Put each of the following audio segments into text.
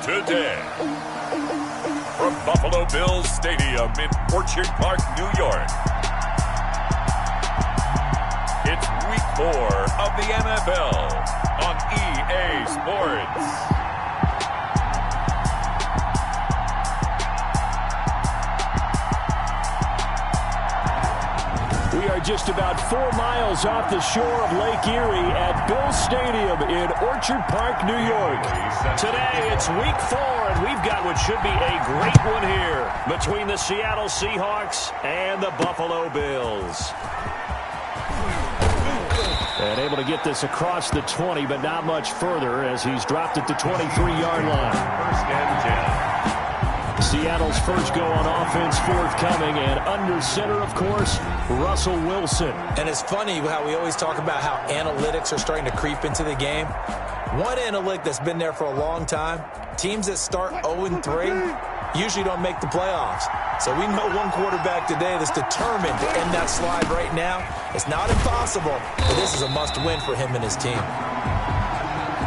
today. From Buffalo Bills Stadium in Orchard Park, New York, it's Week 4 of the NFL on EA Sports. We are just about 4 miles off the shore of Lake Erie at Bills Stadium in Orchard Park, New York. Today, it's Week 4, and we've got what should be a great one here between the Seattle Seahawks and the Buffalo Bills. And able to get this across the 20, but not much further as he's dropped at the 23-yard line. First and 10. Seattle's first go on offense forthcoming, and under center, of course, Russell Wilson. And it's funny how we always talk about how analytics are starting to creep into the game. One analytic that's been there for a long time, teams that start 0-3 usually don't make the playoffs. So we know one quarterback today that's determined to end that slide right now. It's not impossible, but this is a must-win for him and his team.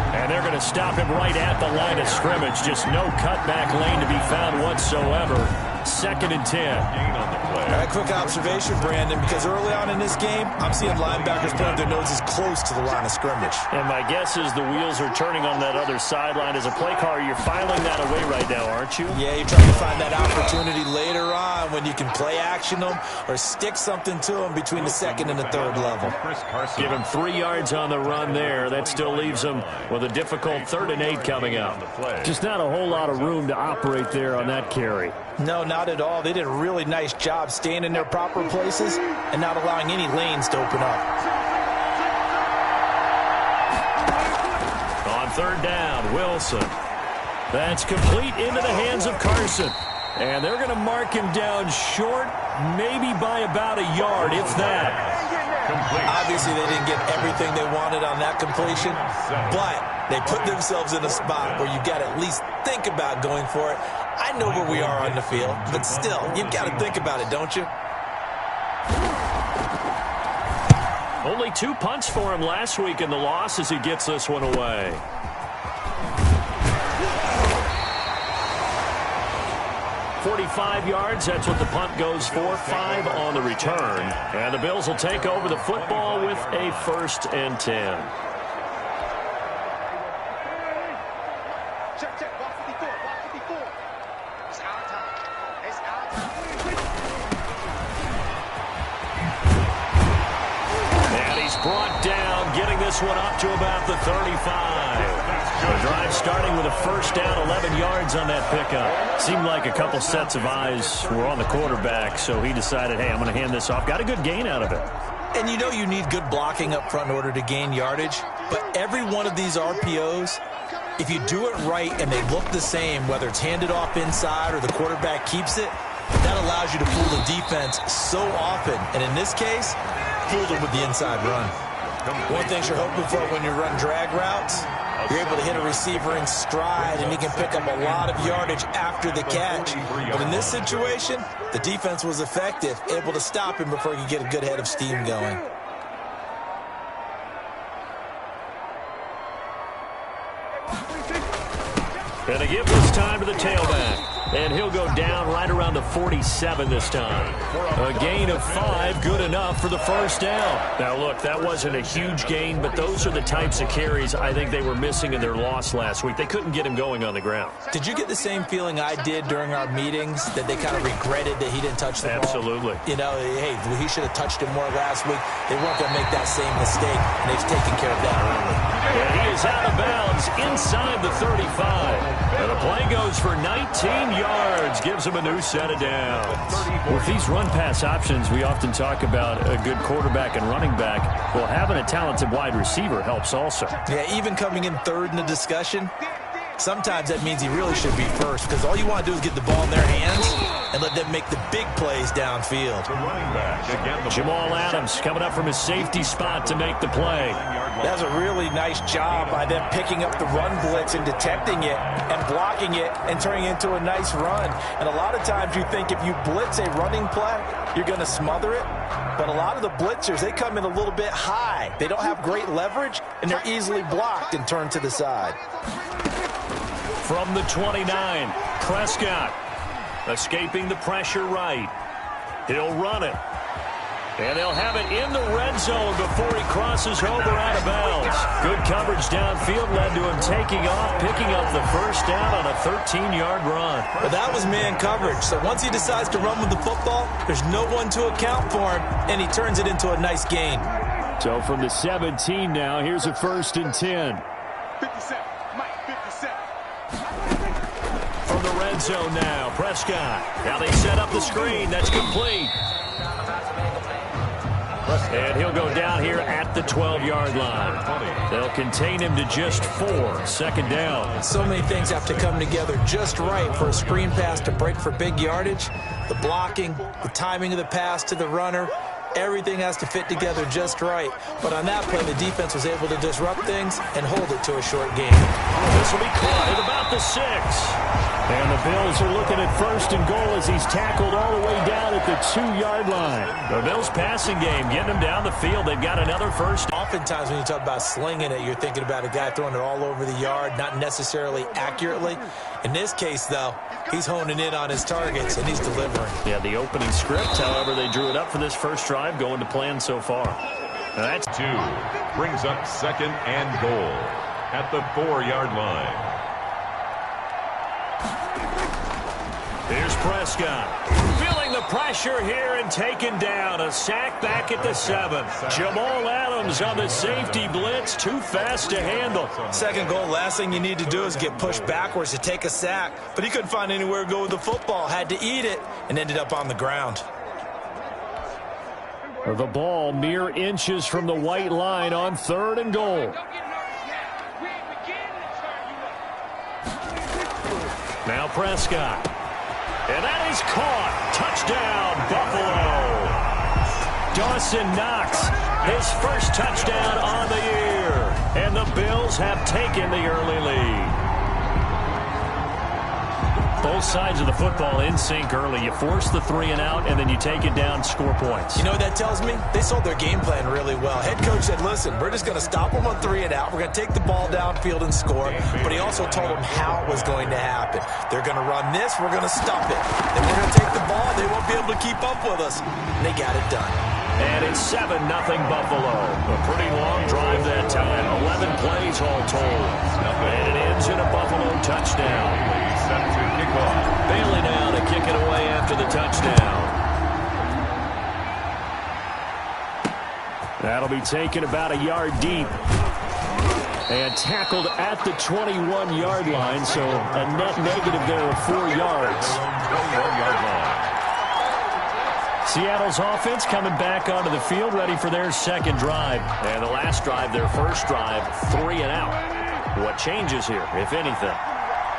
And they're going to stop him right at the line of scrimmage. Just no cutback lane to be found whatsoever. 2nd and 10. Gain on the play. A quick observation, Brandon, because early on in this game, I'm seeing linebackers putting their noses close to the line of scrimmage. And my guess is the wheels are turning on that other sideline. As a play caller, you're filing that away right now, aren't you? Yeah, you're trying to find that opportunity later on when you can play action them or stick something to them between the 2nd and the 3rd level. Give him 3 yards on the run there. That still leaves him with a difficult 3rd and 8 coming up. Just not a whole lot of room to operate there on that carry. No, not at all. They did a really nice job staying in their proper places and not allowing any lanes to open up. On 3rd down, Wilson. That's complete into the hands of Carson. And they're going to mark him down short, maybe by about a yard, if that. Obviously, they didn't get everything they wanted on that completion, but they put themselves in a spot where you got to at least think about going for it. I know where we are on the field, but still, you've got to think about it, don't you? Only 2 punts for him last week in the loss as he gets this one away. .45 yards, that's what the punt goes for. 5 on the return. And the Bills will take over the football with a 1st and 10. And he's brought down, getting this one up to about the 35. The drive starting with a 1st down, 11 yards on that pickup. Seemed like a couple sets of eyes were on the quarterback, so he decided, hey, I'm going to hand this off. Got a good gain out of it. And you know you need good blocking up front in order to gain yardage, but every one of these RPOs, if you do it right and they look the same, whether it's handed off inside or the quarterback keeps it, that allows you to fool the defense so often. And in this case, fooled them with the inside run. One thing you're hoping for when you run drag routes, you're able to hit a receiver in stride, and he can pick up a lot of yardage after the catch. But in this situation, the defense was effective, able to stop him before he could get a good head of steam going. And they give this time to the tailback. And he'll go down right around the 47 this time. A gain of 5, good enough for the 1st down. Now, look, that wasn't a huge gain, but those are the types of carries I think they were missing in their loss last week. They couldn't get him going on the ground. Did you get the same feeling I did during our meetings, that they kind of regretted that he didn't touch the ball? Absolutely. You know, hey, he should have touched it more last week. They weren't going to make that same mistake, and they've taken care of that early. And he is out of bounds inside the 35. And the play goes for 19 yards, gives him a new set of downs. With these run-pass options, we often talk about a good quarterback and running back. Well, having a talented wide receiver helps also. Yeah, even coming in 3rd in the discussion, sometimes that means he really should be 1st, because all you want to do is get the ball in their hands and let them make the big plays downfield. Jamal Adams coming up from his safety spot to make the play. That was a really nice job by them picking up the run blitz and detecting it and blocking it and turning it into a nice run. And a lot of times you think if you blitz a running play, you're going to smother it. But a lot of the blitzers, they come in a little bit high. They don't have great leverage, and they're easily blocked and turned to the side. from the 29. Prescott escaping the pressure right. He'll run it. And they'll have it in the red zone before he crosses over out of bounds. Good coverage downfield led to him taking off, picking up the first down on a 13-yard run. But that was man coverage. So once he decides to run with the football, there's no one to account for him, and he turns it into a nice gain. So from the 17 now, here's a 1st and 10. 57, Mike, 57. From the red zone now, Prescott. Now they set up the screen. That's complete. And he'll go down here at the 12-yard line. They'll contain him to just 4. 2nd down. So many things have to come together just right for a screen pass to break for big yardage. The blocking, the timing of the pass to the runner, everything has to fit together just right. But on that play, the defense was able to disrupt things and hold it to a short game. This will be caught at about the 6. And the Bills are looking at 1st and goal as he's tackled all the way down at the 2-yard line. The Bills passing game, getting him down the field. They've got another first. Oftentimes when you talk about slinging it, you're thinking about a guy throwing it all over the yard, not necessarily accurately. In this case, though, he's honing in on his targets, and he's delivering. Yeah, the opening script, however, they drew it up for this first drive, going to plan so far. That's 2. Brings up 2nd and goal at the 4-yard line. Here's Prescott. Feeling the pressure here and taken down. A sack back at the 7. Jamal Adams on the safety blitz. Too fast to handle. 2nd goal, last thing you need to do is get pushed backwards to take a sack. But he couldn't find anywhere to go with the football. Had to eat it and ended up on the ground. The ball mere inches from the white line on 3rd and goal. Now Prescott. And that is caught. Touchdown, Buffalo. Dawson Knox, his first touchdown on the year. And the Bills have taken the early lead. Both sides of the football in sync early. You force the 3 and out, and then you take it down, score points. You know what that tells me? They sold their game plan really well. Head coach said, listen, we're just going to stop them on 3 and out. We're going to take the ball downfield and score. But he also told them how it was going to happen. They're going to run this. We're going to stop it. Then we're going to take the ball. They won't be able to keep up with us. And they got it done. And it's 7-0 Buffalo. A pretty long drive that time. 11 plays all told. And it ends in a Buffalo touchdown. Set to kick off. Bailey now to kick it away after the touchdown. That'll be taken about a yard deep. And tackled at the 21-yard line, so a net negative there of 4 yards. 21-yard line. Seattle's offense coming back onto the field, ready for their 2nd drive. And the last drive, their first drive, 3 and out. What changes here, if anything?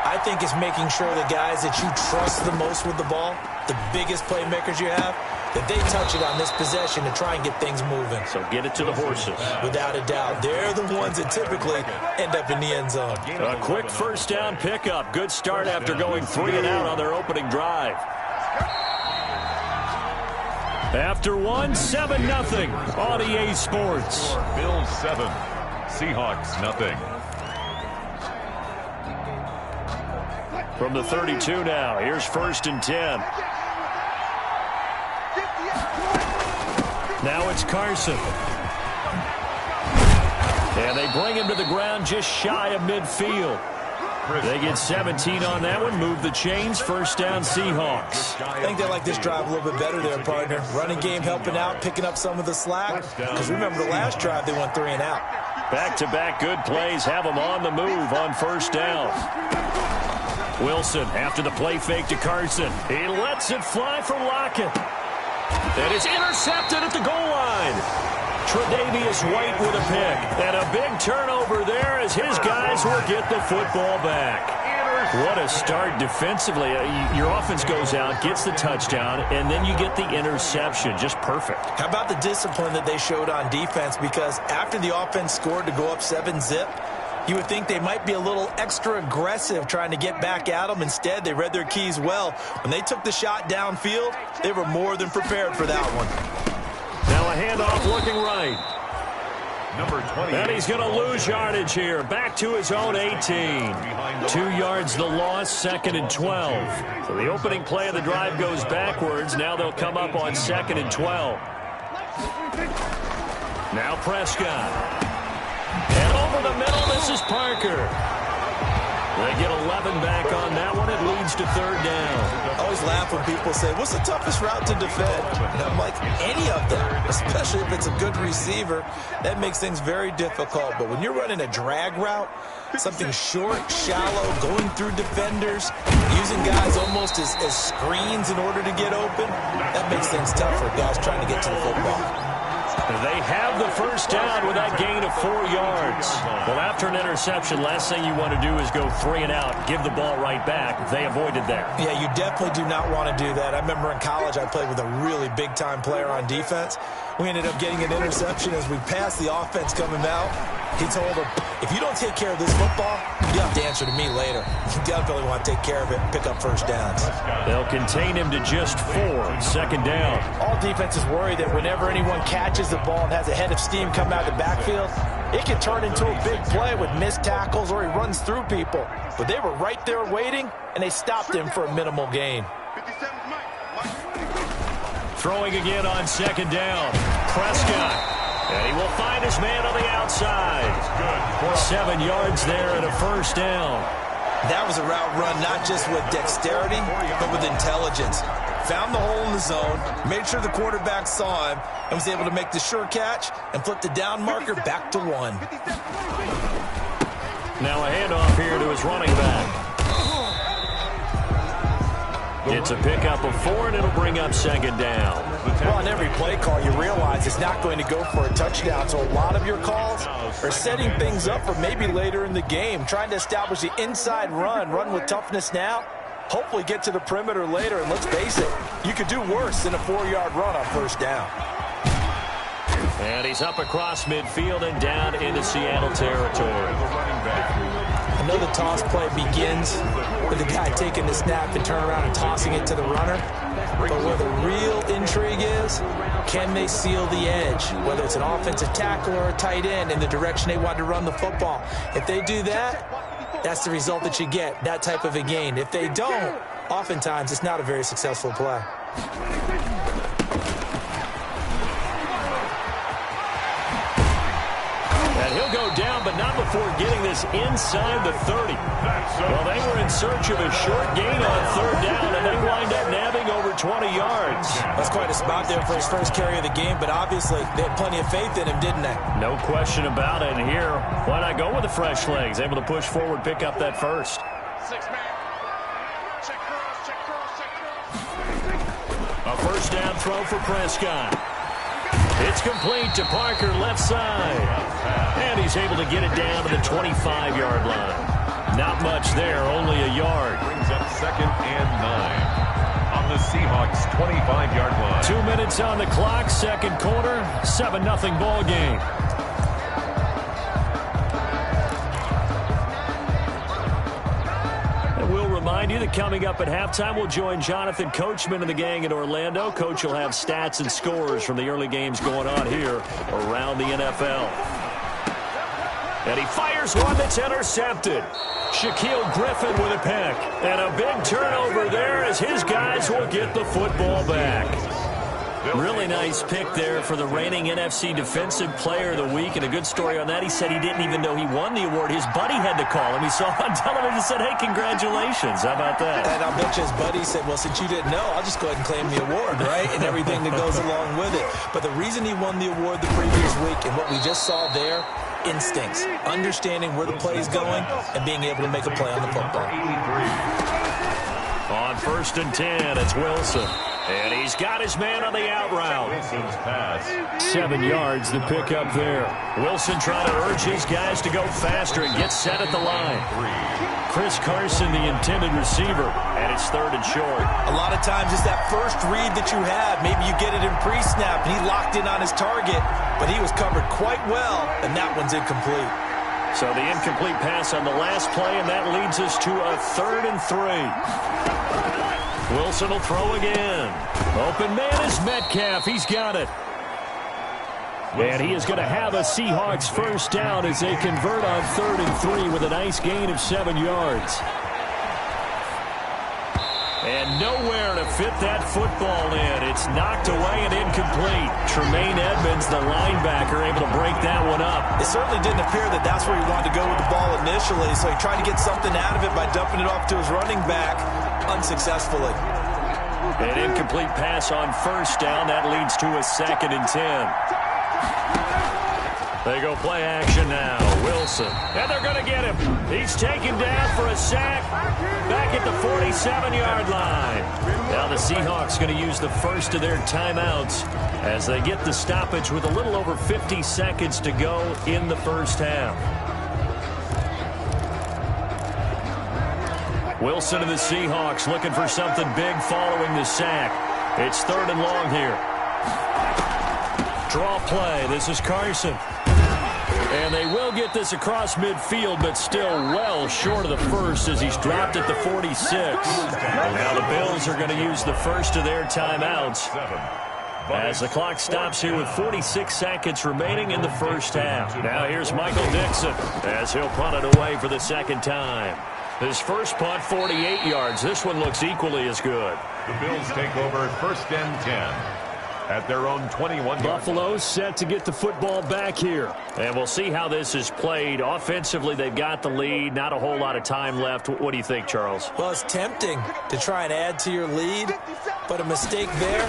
I think it's making sure the guys that you trust the most with the ball, the biggest playmakers you have, that they touch it on this possession to try and get things moving. So get it to the horses. Without a doubt. They're the ones that typically end up in the end zone. A quick first down pickup. Good start after going 3 and out on their opening drive. After 7-0 on EA Sports. Bills 7, Seahawks 0. From the 32 now, here's 1st and 10. Now it's Carson. And they bring him to the ground just shy of midfield. They get 17 on that one, move the chains, 1st down Seahawks. I think they like this drive a little bit better there, partner. Running game helping out, picking up some of the slack. Because remember the last drive, they went 3 and out. Back-to-back good plays have them on the move on 1st down. Wilson after the play fake to Carson. He lets it fly for Lockett. And it's intercepted at the goal line. Tre'Davious White with a pick. And a big turnover there as his guys will get the football back. What a start defensively. Your offense goes out, gets the touchdown, and then you get the interception. Just perfect. How about the discipline that they showed on defense? Because after the offense scored to go up 7-zip, you would think they might be a little extra aggressive trying to get back at them. Instead, they read their keys well. When they took the shot downfield, they were more than prepared for that one. Now a handoff looking right. number 20. And he's going to lose yardage here. Back to his own 18. 2 yards the loss, 2nd and 12. So the opening play of the drive goes backwards. Now they'll come up on 2nd and 12. Now Prescott. And over the middle, this is Parker. They get 11 back on that one. It leads to 3rd down. I always laugh when people say, what's the toughest route to defend? And I'm like, any of them, especially if it's a good receiver. That makes things very difficult. But when you're running a drag route, something short, shallow, going through defenders, using guys almost as screens in order to get open, that makes things tough for guys trying to get to the football. They have the first down with that gain of 4 yards. Well, after an interception, last thing you want to do is go 3 and out, give the ball right back. They avoided that. Yeah, you definitely do not want to do that. I remember in college I played with a really big-time player on defense. We ended up getting an interception as we passed the offense coming out. He told him, if you don't take care of this football, you have to answer to me later. You definitely want to take care of it and pick up first downs. They'll contain him to just 4, 2nd down. All defenses worry that whenever anyone catches the ball and has a head of steam come out of the backfield, it can turn into a big play with missed tackles or he runs through people. But they were right there waiting, and they stopped him for a minimal gain. Throwing again on 2nd down. Prescott. And he will find his man on the outside. 7 yards there and a first down. That was a route run not just with dexterity, but with intelligence. Found the hole in the zone, made sure the quarterback saw him, and was able to make the sure catch and flip the down marker back to 1. Now a handoff here to his running back. It's a pickup of 4, and it'll bring up 2nd down. Well, on every play call, you realize it's not going to go for a touchdown. So a lot of your calls are setting things up for maybe later in the game, trying to establish the inside run with toughness now, hopefully get to the perimeter later. And let's face it, you could do worse than a 4-yard run on first down. And he's up across midfield and down into Seattle territory. I know the toss play begins with the guy taking the snap and turn around and tossing it to the runner. But where the real intrigue is, can they seal the edge? Whether it's an offensive tackle or a tight end in the direction they want to run the football. If they do that, that's the result that you get, that type of a gain. If they don't, oftentimes it's not a very successful play. And he'll go down, but not before getting this inside the 30. Well, they were in search of a short gain on 3rd down, and they wind up nabbing over 20 yards. That's quite a spot there for his first carry of the game, but obviously they had plenty of faith in him, didn't they? No question about it. And here, why not go with the fresh legs? Able to push forward, pick up that first. 6-man. Check curls, check curls, check curls. A first down throw for Prescott. It's complete to Parker, left side. And he's able to get it down to the 25-yard line. Not much there, only a yard. Brings up 2nd and 9 on the Seahawks' 25-yard line. 2 minutes on the clock, 2nd quarter, 7-0 ball game. Remind you that coming up at halftime, we'll join Jonathan Coachman and the gang in Orlando. Coach will have stats and scores from the early games going on here around the NFL. And he fires one that's intercepted. Shaquille Griffin with a pick. And a big turnover there as his guys will get the football back. Really nice pick there for the reigning NFC Defensive Player of the Week. And a good story on that. He said he didn't even know he won the award. His buddy had to call him. He saw on television and said, hey, congratulations. How about that? And I bet you his buddy said, well, since you didn't know, I'll just go ahead and claim the award, right? And everything that goes along with it. But the reason he won the award the previous week and what we just saw there, instincts, understanding where the play is going and being able to make a play on the football. On 1st and 10, it's Wilson. And he's got his man on the out route. 7 yards, the pickup there. Wilson trying to urge his guys to go faster and get set at the line. Chris Carson, the intended receiver, and it's 3rd and short. A lot of times it's that first read that you have. Maybe you get it in pre-snap, and he locked in on his target, but he was covered quite well, and that one's incomplete. So the incomplete pass on the last play, and that leads us to a 3rd and 3. Wilson will throw again. Open man is Metcalf. He's got it. And he is going to have a Seahawks first down as they convert on 3rd and 3 with a nice gain of 7 yards. And nowhere to fit that football in. It's knocked away and incomplete. Tremaine Edmonds, the linebacker, able to break that one up. It certainly didn't appear that that's where he wanted to go with the ball initially, so he tried to get something out of it by dumping it off to his running back unsuccessfully. An incomplete pass on first down. That leads to a 2nd and 10. They go play action now. Wilson. And they're going to get him. He's taken down for a sack back at the 47-yard line. Now the Seahawks going to use the first of their timeouts as they get the stoppage with a little over 50 seconds to go in the first half. Wilson and the Seahawks looking for something big following the sack. It's 3rd and long here. Draw play. This is Carson. And they will get this across midfield, but still well short of the first as he's dropped at the 46. Now the Bills are going to use the first of their timeouts as the clock stops here with 46 seconds remaining in the first half. Now here's Michael Dixon as he'll punt it away for the 2nd time. His first punt, 48 yards. This one looks equally as good. The Bills take over 1st and 10. At their own 21. Buffalo set to get the football back here. And we'll see how this is played. Offensively, they've got the lead. Not a whole lot of time left. What do you think, Charles? Well, it's tempting to try and add to your lead, but a mistake there,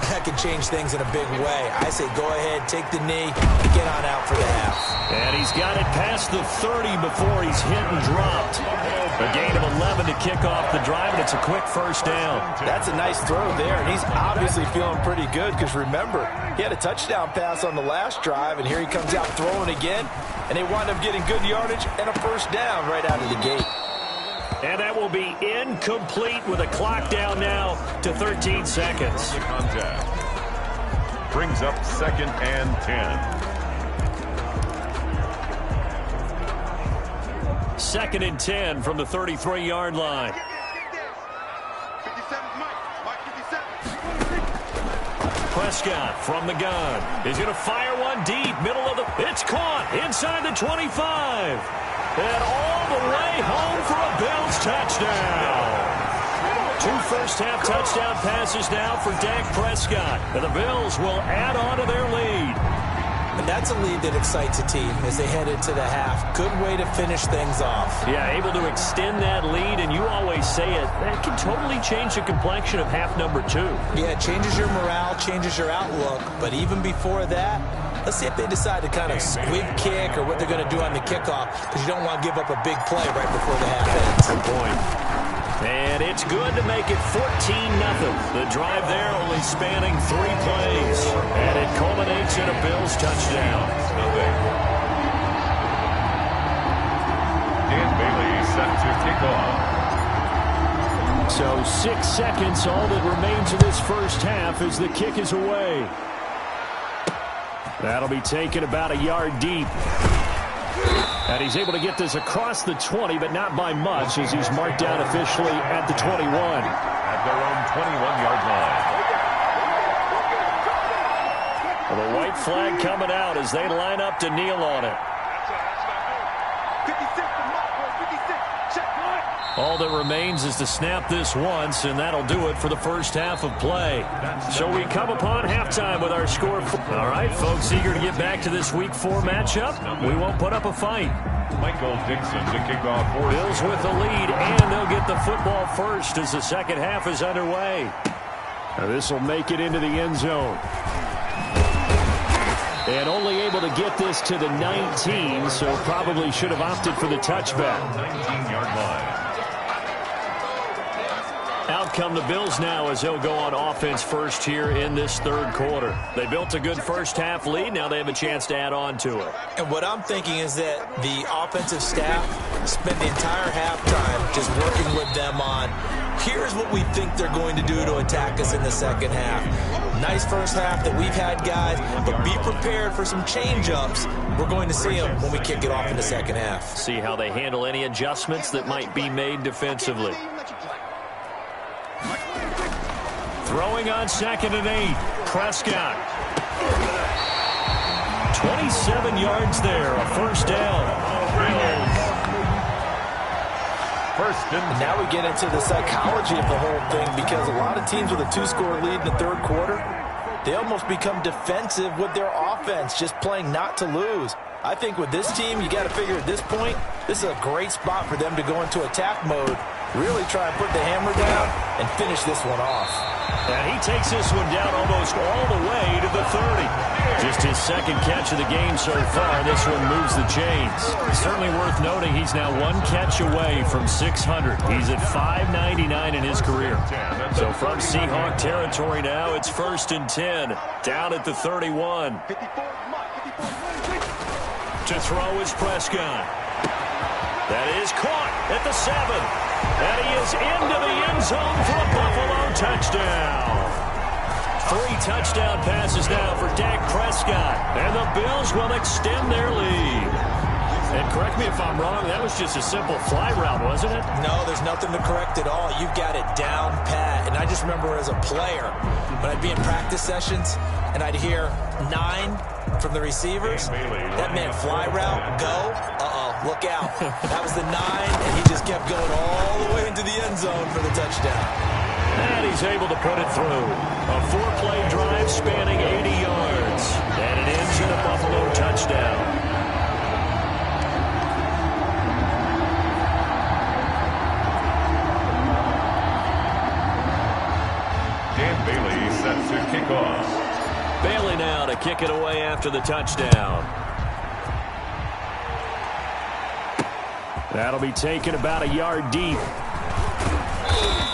that could change things in a big way. I say go ahead, take the knee, and get on out for the half. And he's got it past the 30 before he's hit and dropped. A gain of 11 to kick off the drive, and it's a quick first down. That's a nice throw there, and he's obviously feeling pretty good because, remember, he had a touchdown pass on the last drive, and here he comes out throwing again, and they wind up getting good yardage and a first down right out of the gate. And that will be incomplete with a clock down now to 13 seconds. The contact brings up 2nd and 10. 2nd and 10 from the 33-yard line. 57, Mike 57. Prescott from the gun. He's going to fire one deep, middle of the... It's caught inside the 25. And all the way home for a Bills touchdown. 2 first-half touchdown passes now for Dak Prescott. And the Bills will add on to their lead. And that's a lead that excites a team as they head into the half. Good way to finish things off. Yeah, able to extend that lead, and you always say it, that can totally change the complexion of half number 2. Yeah, it changes your morale, changes your outlook. But even before that, let's see if they decide to kind of squib kick or what they're going to do on the kickoff, because you don't want to give up a big play right before the half ends. Good point. And it's good to make it 14-0. The drive there only spanning 3 plays. And it culminates in a Bills touchdown. Dan Bailey set to kick off. So 6 seconds, all that remains of this first half as the kick is away. That'll be taken about a yard deep. And he's able to get this across the 20, but not by much as he's marked down officially at the 21. At their own 21-yard line. Well, the white flag coming out as they line up to kneel on it. All that remains is to snap this once, and that'll do it for the first half of play. So we come upon halftime with our score. All right, folks, eager to get back to this Week 4 matchup. We won't put up a fight. Michael Dixon to kick off for Bills with the lead, and they'll get the football first as the second half is underway. Now this will make it into the end zone. And only able to get this to the 19, so probably should have opted for the touchback. 19-yard line. Out come the Bills now as they'll go on offense first here in this 3rd quarter. They built a good first half lead. Now they have a chance to add on to it. And what I'm thinking is that the offensive staff spent the entire halftime just working with them on, here's what we think they're going to do to attack us in the second half. Nice first half that we've had, guys, but be prepared for some change-ups. We're going to see them when we kick it off in the second half. See how they handle any adjustments that might be made defensively. Throwing on 2nd and 8. Prescott. 27 yards there, a first down. And now we get into the psychology of the whole thing, because a lot of teams with a 2-score lead in the third quarter, they almost become defensive with their offense, just playing not to lose. I think with this team, you got to figure at this point, this is a great spot for them to go into attack mode, really try and put the hammer down and finish this one off. And he takes this one down almost all the way to the 30. Just his second catch of the game so far. This one moves the chains. Certainly worth noting he's now one catch away from 600. He's at 599 in his career. So from Seahawk territory now, it's 1st and 10. Down at the 31. To throw is Prescott. That is caught at the 7. And he is into the end zone for a Buffalo touchdown. 3 touchdown passes now for Dak Prescott. And the Bills will extend their lead. And correct me if I'm wrong, that was just a simple fly route, wasn't it? No, there's nothing to correct at all. You've got it down pat. And I just remember as a player, when I'd be in practice sessions and I'd hear 9 from the receivers, that meant fly route, go, look out. That was the 9, and he just kept going all the way into the end zone for the touchdown. And he's able to put it through. A 4-play drive spanning 80 yards. And it ends in a Buffalo touchdown. Dan Bailey set to kick off. Bailey now to kick it away after the touchdown. That'll be taken about a yard deep.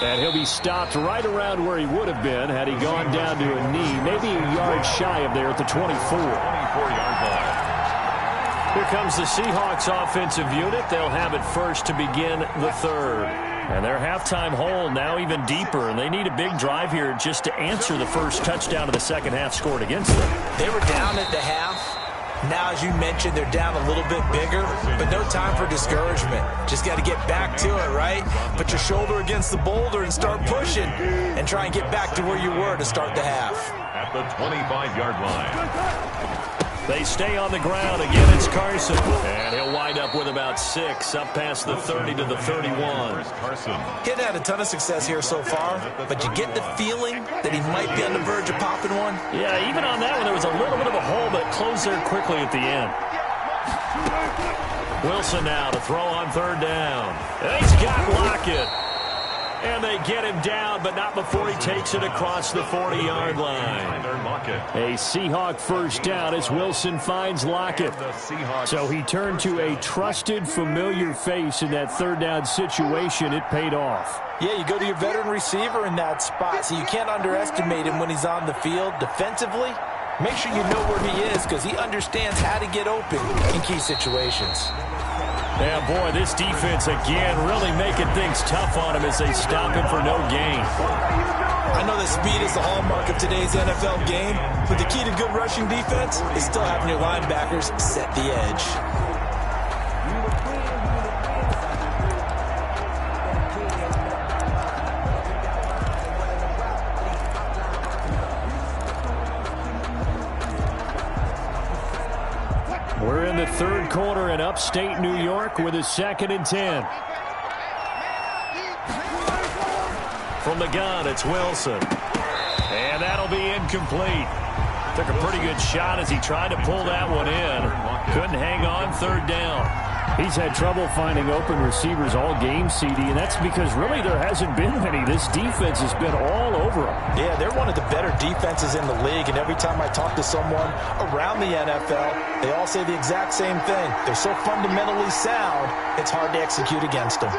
And he'll be stopped right around where he would have been had he gone down to a knee, maybe a yard shy of there at the 24. 24-yard line. Here comes the Seahawks offensive unit. They'll have it first to begin the third. And their halftime hole now even deeper, and they need a big drive here just to answer the first touchdown of the second half scored against them. They were down at the half. Now, as you mentioned, they're down a little bit bigger, but no time for discouragement. Just got to get back to it, right? Put your shoulder against the boulder and start pushing and try and get back to where you were to start the half. At the 25-yard line. They stay on the ground. Again, it's Carson. And he'll wind up with about 6, up past the 30 to the 31. He's had a ton of success here so far, but you get the feeling that he might be on the verge of popping one. Yeah, even on that one, there was a little bit of a hole, but closed there quickly at the end. Wilson now to throw on third down. He's got Lockett. And they get him down, but not before he takes it across the 40-yard line. A Seahawk first down as Wilson finds Lockett. So he turned to a trusted, familiar face in that third down situation. It paid off. Yeah, you go to your veteran receiver in that spot, so you can't underestimate him when he's on the field. Defensively, make sure you know where he is because he understands how to get open in key situations. Yeah, boy, this defense again really making things tough on him as they stop him for no gain. I know that speed is the hallmark of today's NFL game, but the key to good rushing defense is still having your linebackers set the edge. We're in the third quarter in upstate New York with a 2nd and 10. From the gun, it's Wilson. And that'll be incomplete. Took a pretty good shot as he tried to pull that one in. Couldn't hang on third down. He's had trouble finding open receivers all game, CD, and that's because really there hasn't been many. This defense has been all over him. Yeah, they're one of the better defenses in the league, and every time I talk to someone around the NFL, they all say the exact same thing. They're so fundamentally sound, it's hard to execute against them.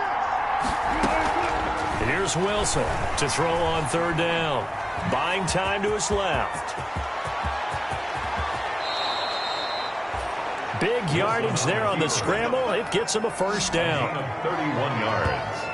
Here's Wilson to throw on third down. Buying time to his left. Big yardage there on the scramble. It gets him a first down. 31 yards.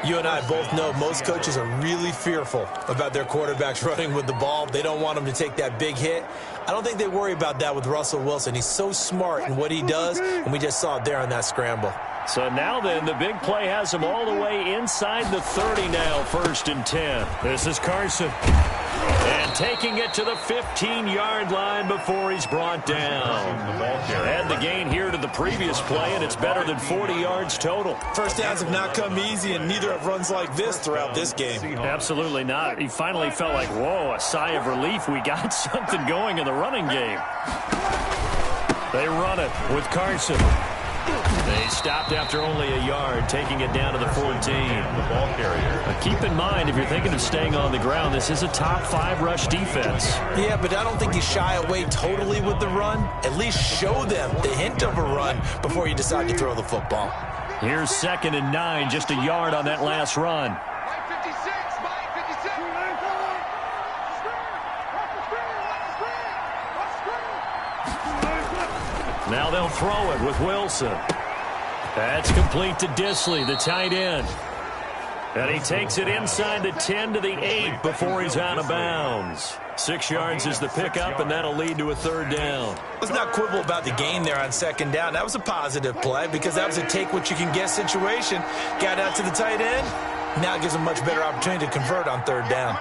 You and I both know most coaches are really fearful about their quarterbacks running with the ball. They don't want them to take that big hit. I don't think they worry about that with Russell Wilson. He's so smart in what he does, and we just saw it there on that scramble. So now then, the big play has him all the way inside the 30 now, 1st and 10. This is Carson. And taking it to the 15-yard line before he's brought down. Add the gain here to the previous play, and it's better than 40 yards total. First downs have not come easy, and neither have runs like this throughout this game. Absolutely not. He finally felt like, whoa, a sigh of relief. We got something going in the running game. They run it with Carson. They stopped after only a yard, taking it down to the 14. The ball carrier. Keep in mind, if you're thinking of staying on the ground, this is a top 5 rush defense. Yeah, but I don't think you shy away totally with the run. At least show them the hint of a run before you decide to throw the football. Here's 2nd and 9, just a yard on that last run. Now they'll throw it with Wilson. That's complete to Disley, the tight end. And he takes it inside the 10 to the 8 before he's out of bounds. 6 yards is the pickup, and that'll lead to a 3rd down. Let's not quibble about the gain there on 2nd down. That was a positive play because that was a take-what-you-can-get situation. Got out to the tight end. Now it gives him a much better opportunity to convert on 3rd down.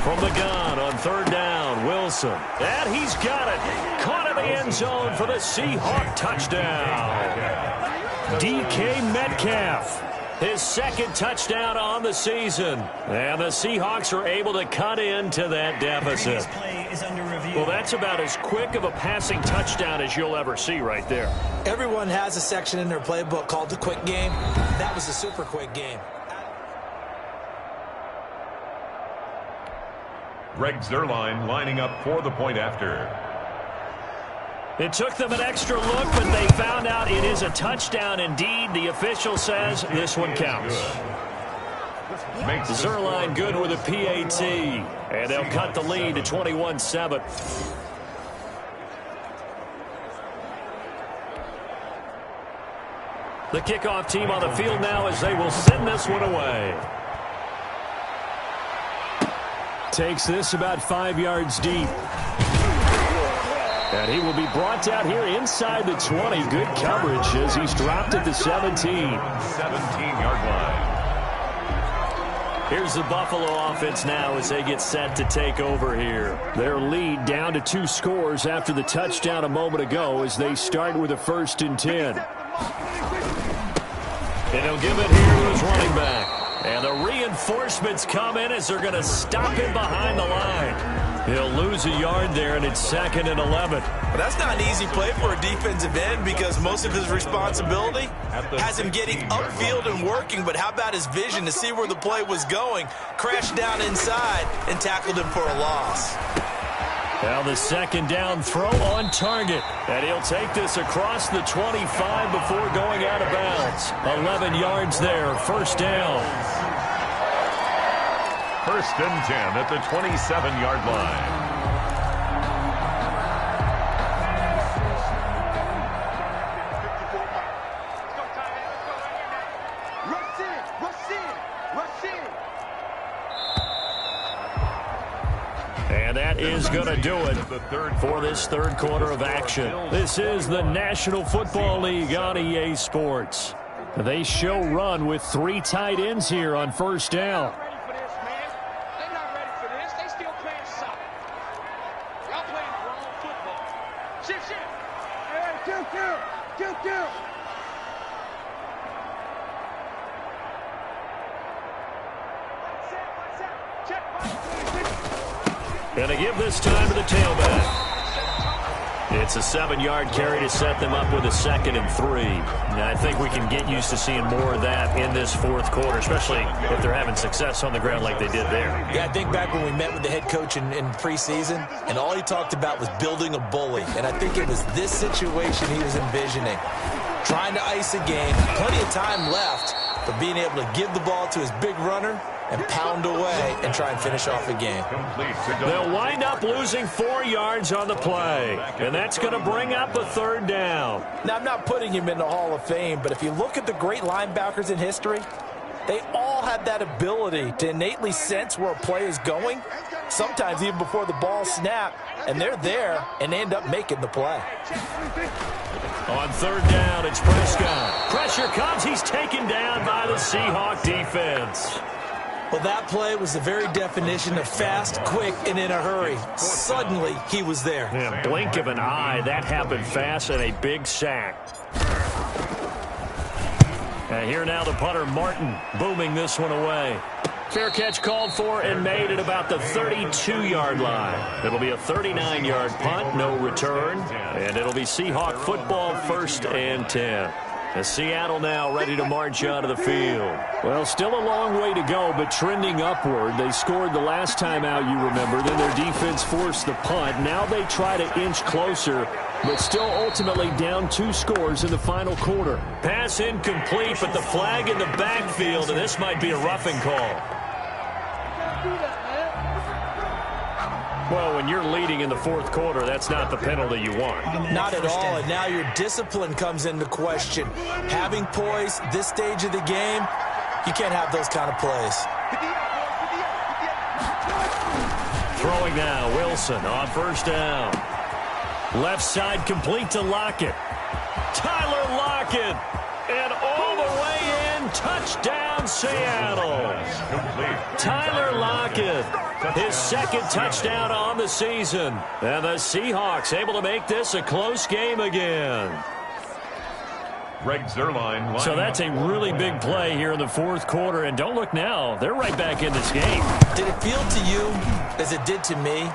From the gun on 3rd down, Wilson. And he's got it. Caught in the end zone for the Seahawk touchdown. DK Metcalf, his 2nd touchdown on the season. And the Seahawks are able to cut into that deficit. Well, that's about as quick of a passing touchdown as you'll ever see right there. Everyone has a section in their playbook called the quick game. That was a super quick game. Greg Zuerlein lining up for the point after. It took them an extra look, but they found out it is a touchdown indeed. The official says this one counts. Zuerlein good with a PAT, and they'll cut the lead to 21-7. The kickoff team on the field now as they will send this one away. Takes this about 5 yards deep. And he will be brought down here inside the 20. Good coverage as he's dropped at the 17. 17-yard line. Here's the Buffalo offense now as they get set to take over here. Their lead down to 2 scores after the touchdown a moment ago as they start with a 1st and 10. And he'll give it here to his running back. And the reinforcements come in as they're going to stop him behind the line. He'll lose a yard there, and it's 2nd and 11. But that's not an easy play for a defensive end because most of his responsibility has him getting upfield and working. But how about his vision to see where the play was going? Crashed down inside and tackled him for a loss. Now the 2nd down throw on target. And he'll take this across the 25 before going out of bounds. 11 yards there, 1st down. 1st and 10 at the 27-yard line. And that is going to do it for this 3rd quarter of action. This is the National Football League on EA Sports. They show run with 3 tight ends here on 1st down. They're not ready for this. They still playing soccer. Y'all playing the wrong football. Shift. Hey, two. And they give this time to the tailback. It's a 7-yard carry to set them up with a 2nd and 3. Now, I think we can get used to seeing more of that in this 4th quarter, especially if they're having success on the ground like they did there. Yeah, I think back when we met with the head coach in preseason, and all he talked about was building a bully. And I think it was this situation he was envisioning. Trying to ice a game, plenty of time left, but being able to give the ball to his big runner and pound away and try and finish off the game. They'll wind up losing 4 yards on the play, and that's going to bring up a 3rd down. Now, I'm not putting him in the Hall of Fame, but if you look at the great linebackers in history, They all have that ability to innately sense where a play is going, sometimes even before the ball snaps, and they're there and end up making the play. On third down, it's Prescott. Pressure comes. He's taken down by the Seahawk defense. Well, that play was the very definition of fast, quick, and in a hurry. Suddenly, he was there. Yeah, blink of an eye. That happened fast and a big sack. And here now the punter, Martin, booming this one away. Fair catch called for and made at about the 32-yard line. It'll be a 39-yard punt, no return. And it'll be Seahawk football, 1st and 10. As Seattle now ready to march onto the field. Well, still a long way to go, but trending upward. They scored the last time out, you remember. Then their defense forced the punt. Now they try to inch closer, but still ultimately down 2 scores in the final quarter. Pass incomplete, but the flag in the backfield, and this might be a roughing call. Well, when you're leading in the 4th quarter, that's not the penalty you want. Not at all, and now your discipline comes into question. Having poise this stage of the game, you can't have those kind of plays. Throwing now, Wilson on 1st down. Left side complete to Lockett. Tyler Lockett, and all the way in, touchdown Seattle. Tyler Lockett, his 2nd touchdown on the season. And the Seahawks able to make this a close game again. So that's a really big play here in the 4th quarter. And don't look now, they're right back in this game. Did it feel to you, as it did to me,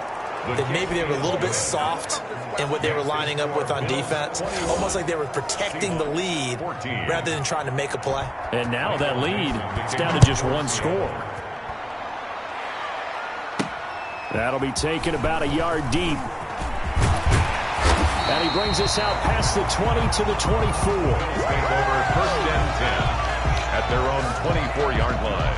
that maybe they were a little bit soft in what they were lining up with on defense? Almost like they were protecting the lead rather than trying to make a play. And now that lead is down to just 1 score. That'll be taken about a yard deep. And he brings us out past the 20 to the 24. Take over 1st and 10 at their own 24-yard line.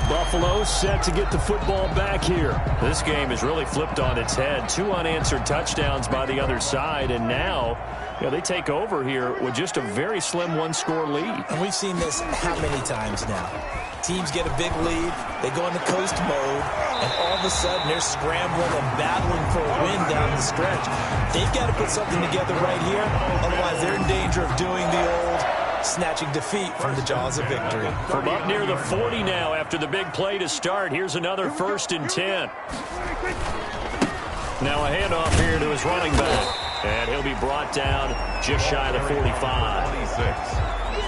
Buffalo set to get the football back here. This game is really flipped on its head. 2 unanswered touchdowns by the other side, and now they take over here with just a very slim 1-score lead. And we've seen this how many times now? Teams get a big lead, they go into coast mode, and all of a sudden they're scrambling and battling for a win down the stretch. They've got to put something together right here, otherwise they're in danger of doing the old snatching defeat from the jaws of victory. From up near the 40 now after the big play to start. Here's another 1st and 10. Now a handoff here to his running back. And he'll be brought down just shy of the 45.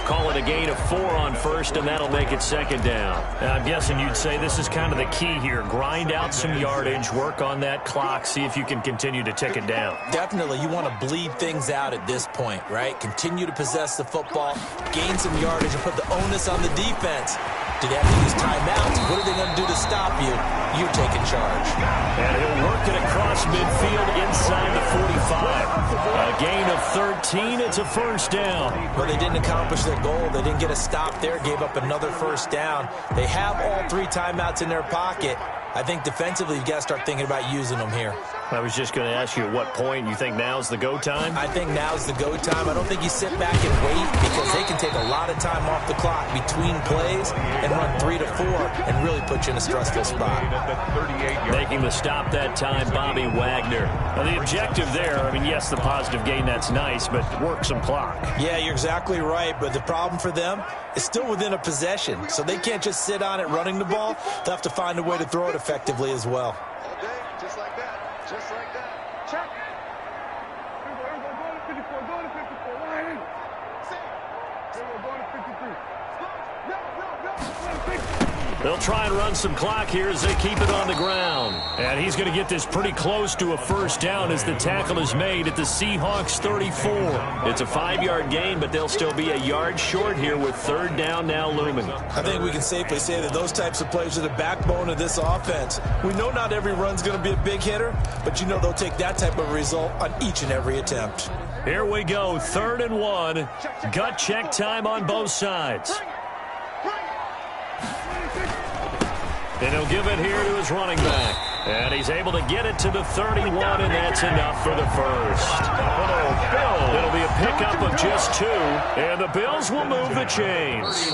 Call it a gain of 4 on 1st, and that'll make it 2nd down. I'm guessing you'd say this is kind of the key here. Grind out some yardage, work on that clock, see if you can continue to tick it down. Definitely. You want to bleed things out at this point, right? Continue to possess the football, gain some yardage, and put the onus on the defense. Do they have to use timeouts? What are they going to do to stop you? You take in charge. And he'll work it across midfield inside the 45. A gain of 13. It's a 1st down. Well, they didn't accomplish their goal. They didn't get a stop there. Gave up another 1st down. They have all 3 timeouts in their pocket. I think defensively you've got to start thinking about using them here. I was just going to ask you at what point you think now's the go time? I think now's the go time. I don't think you sit back and wait because they can take a lot of time off the clock between plays and run 3 to 4 and really put you in a stressful spot. Making the stop that time, Bobby Wagner. Now the objective there, I mean, yes, the positive gain, that's nice, but work some clock. Yeah, you're exactly right, but the problem for them is still within a possession, so they can't just sit on it running the ball. They'll have to find a way to throw it effectively as well. All day, just like that. Just like that. Check. Everybody go to 54. Go to 54. Line in. Everybody go to 53. They'll try and run some clock here as they keep it on the ground. And he's going to get this pretty close to a 1st down as the tackle is made at the Seahawks 34. It's a 5-yard gain, but they'll still be a yard short here with 3rd down now looming. I think we can safely say that those types of plays are the backbone of this offense. We know not every run's going to be a big hitter, but you know they'll take that type of result on each and every attempt. Here we go, 3rd and 1. Gut check time on both sides. And he'll give it here to his running back. And he's able to get it to the 31, and that's enough for the 1st. It'll be a pickup of just 2, and the Bills will move the chains.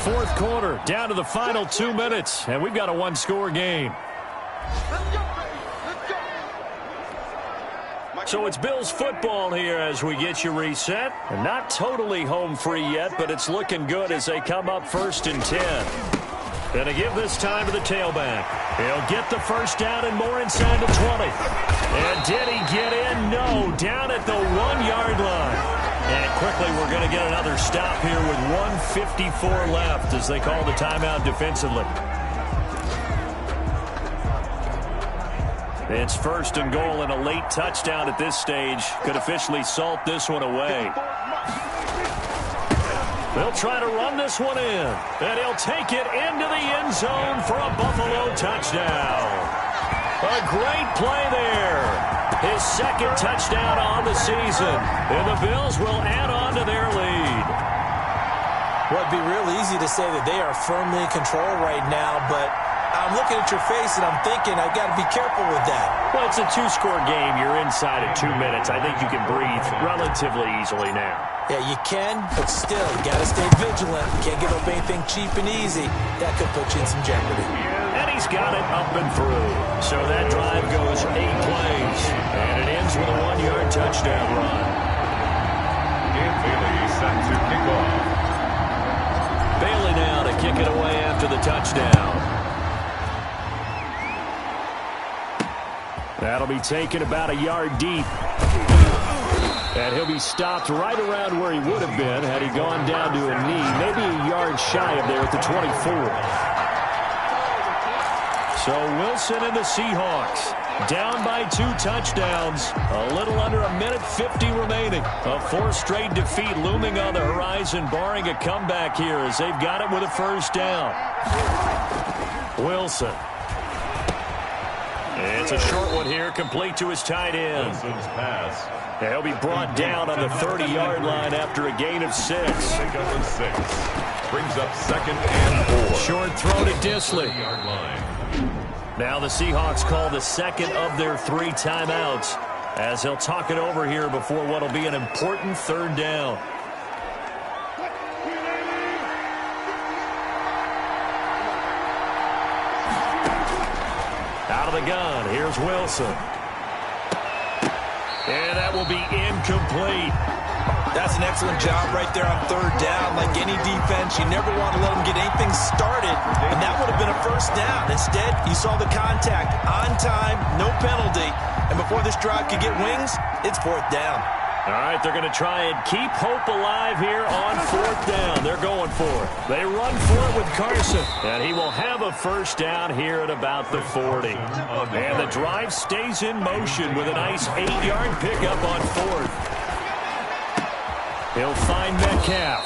Fourth quarter, down to the final 2 minutes, and we've got a one-score game. So it's Bills football here as we get you reset. And not totally home free yet, but it's looking good as they come up 1st and 10. Going to give this time to the tailback. He'll get the first down and more inside the 20. And did he get in? No, down at the 1-yard line. And quickly we're going to get another stop here with 1:54 left as they call the timeout defensively. It's 1st and goal, and a late touchdown at this stage could officially salt this one away. They'll try to run this one in, and he'll take it into the end zone for a Buffalo touchdown. A great play there. His 2nd touchdown on the season, and the Bills will add on to their lead. Well, it'd be real easy to say that they are firmly in control right now, but I'm looking at your face and I'm thinking I've got to be careful with that. Well, it's a 2-score game. You're inside of 2 minutes. I think you can breathe relatively easily now. Yeah, you can, but still, you got to stay vigilant. You can't give up anything cheap and easy. That could put you in some jeopardy. And he's got it up and through. So that drive goes 8 plays, and it ends with a 1-yard touchdown run. And Bailey set to kick off. Bailey now to kick it away after the touchdown. That'll be taken about a yard deep. And he'll be stopped right around where he would have been had he gone down to a knee, maybe a yard shy of there at the 24. So Wilson and the Seahawks down by 2 touchdowns. A little under a minute 50 remaining. A 4th straight defeat looming on the horizon, barring a comeback here as they've got it with a first down. Wilson. It's a short one here, complete to his tight end. Wilson's pass. He'll be brought down on the 30-yard line after a gain of 6. Pick up of 6. Brings up 2nd and 4. Short throw to Disley. Yard line. Now the Seahawks call the 2nd of their 3 timeouts as they'll talk it over here before what will be an important 3rd down. Out of the gun, here's Wilson. And that will be incomplete. That's an excellent job right there on 3rd down. Like any defense, you never want to let them get anything started, and that would have been a first down. Instead, you saw the contact on time, no penalty, and before this drive could get wings, it's 4th down. All right, they're going to try and keep hope alive here on 4th down. They're going for it. They run for it with Carson, and he will have a first down here at about the 40. And the drive stays in motion with a nice 8-yard pickup on 4th. He'll find Metcalf.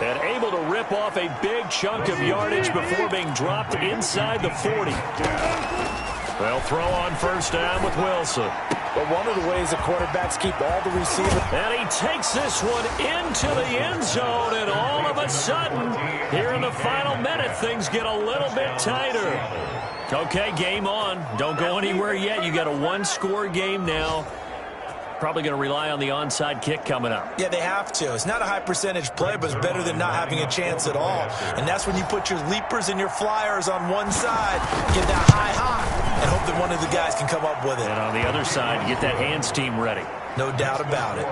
And able to rip off a big chunk of yardage before being dropped inside the 40. They'll throw on first down with Wilson. But one of the ways the quarterbacks keep all the receivers. And he takes this one into the end zone, and all of a sudden, here in the final minute, things get a little bit tighter. Okay, game on. Don't go anywhere yet. You got a 1-score game now. Probably going to rely on the onside kick coming up. Yeah, they have to. It's not a high percentage play, but it's better than not having a chance at all. And that's when you put your leapers and your flyers on one side, get that high hop, and hope that one of the guys can come up with it. And on the other side, get that hands team ready. No doubt about it.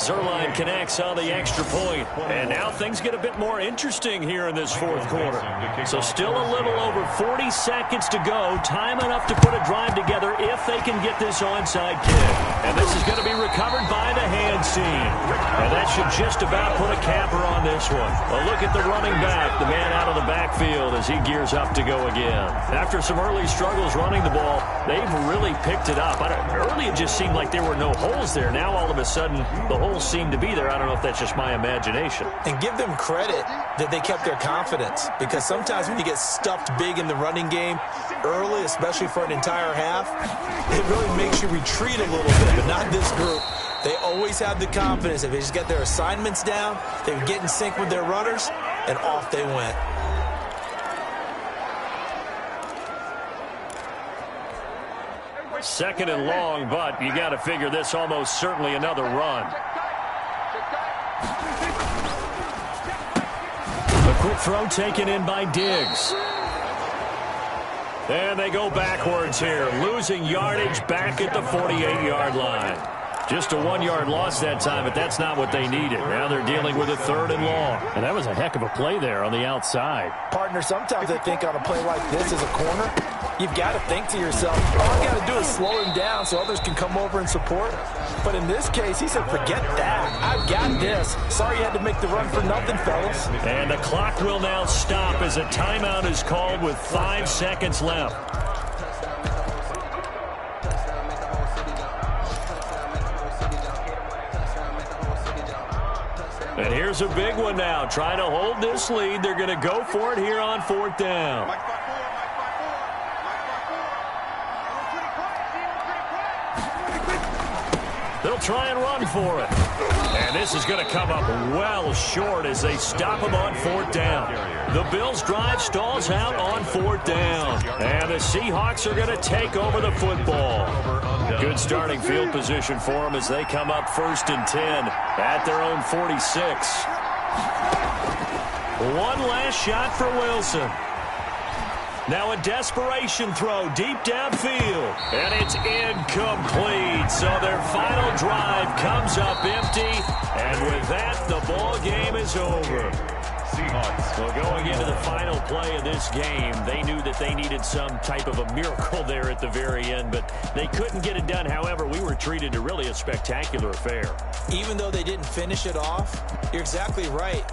Zerline connects on the extra point. And now things get a bit more interesting here in this 4th quarter. So still a little over 40 seconds to go. Time enough to put a drive together if they can get this onside kick. And this is going to be recovered by the hands team. And that should just about put a capper on this one. A look at the running back, the man out of the backfield as he gears up to go again. After some early struggles running the ball, they've really picked it up. Early it just seemed like there were no holes there. Now all of a sudden the holes seem to be there. I don't know if that's just my imagination. And give them credit that they kept their confidence, because sometimes when you get stuffed big in the running game early, especially for an entire half, it really makes you retreat a little bit, but not this group. They always have the confidence. If they just get their assignments down, they would get in sync with their runners, and off they went. 2nd and long, but you got to figure this almost certainly another run. A quick throw taken in by Diggs. And they go backwards here, losing yardage back at the 48-yard line. Just a 1-yard loss that time, but that's not what they needed. Now they're dealing with a 3rd and long. And that was a heck of a play there on the outside. Partner, sometimes I think on a play like this as a corner, you've got to think to yourself, all you got to do is slow him down so others can come over and support. But in this case, he said, forget that. I've got this. Sorry you had to make the run for nothing, fellas. And the clock will now stop as a timeout is called with 5 seconds left. And here's a big one now. Trying to hold this lead. They're going to go for it here on 4th down. They'll try and run for it. And this is going to come up well short as they stop him on 4th down. The Bills' drive stalls out on 4th down. And the Seahawks are going to take over the football. Good starting field position for them as they come up 1st and 10 at their own 46. One last shot for Wilson. Now a desperation throw deep downfield. And it's incomplete. So their final drive comes up empty. And with that, the ball game is over. Well, going into the final play of this game, they knew that they needed some type of a miracle there at the very end, but they couldn't get it done. However, we were treated to really a spectacular affair. Even though they didn't finish it off, you're exactly right.